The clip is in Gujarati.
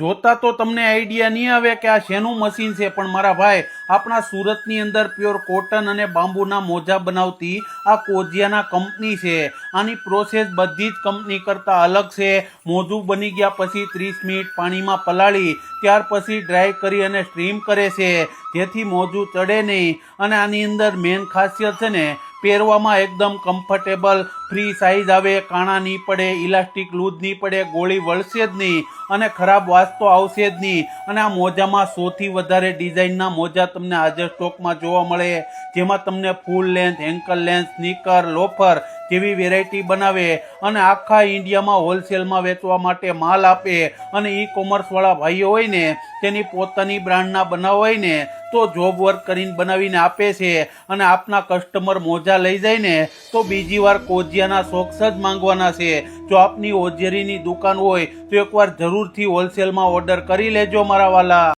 જોતા તો તમને આઈડિયા નહીં આવે કે આ શેનું મશીન છે, પણ મારા ભાઈ આપણા સુરતની અંદર પ્યોર કોટન અને બાંબુના મોજા બનાવતી આ કોજિયાના કંપની છે. આની પ્રોસેસ બધી જ કંપની કરતાં અલગ છે. મોજું બની ગયા પછી 30 મિનિટ પાણીમાં પલાળી ત્યાર પછી ડ્રાય કરી અને સ્ટ્રીમ કરે છે, જેથી મોજું ચડે નહીં. અને આની અંદર મેન ખાસિયત છે ને, પહેરવામાં એકદમ કમ્ફર્ટેબલ, ફ્રી સાઇઝ આવે, કાણા નહીં પડે, ઇલાસ્ટિક લૂઝ નહીં પડે, ગોળી વળશે જ નહીં અને ખરાબ વાસ તો આવશે જ નહીં. અને આ મોજામાં 100થી વધારે ડિઝાઇનના મોજા તમને હાજર સ્ટોકમાં જોવા મળે, જેમાં તમને full length, ankle length, sneaker, loafer જેવી વેરાયટી બનાવે અને આખા ઇન્ડિયામાં હોલસેલમાં વેચવા માટે માલ આપે. અને ઈ કોમર્સ વાળા ભાઈઓ હોય ને, તેની પોતાની બ્રાન્ડના બનાવ હોય ને, તો જોબ વર્ક કરીને બનાવીને આપે છે. અને આપના કસ્ટમર મોજા લઈ જાય ને તો બીજી વાર કોજિયાના સોક્સ જ માંગવાના છે. જો આપની હોજરીની દુકાન હોય તો એકવાર જરૂરથી હોલસેલમાં ઓર્ડર કરી લેજો મારા વાલા.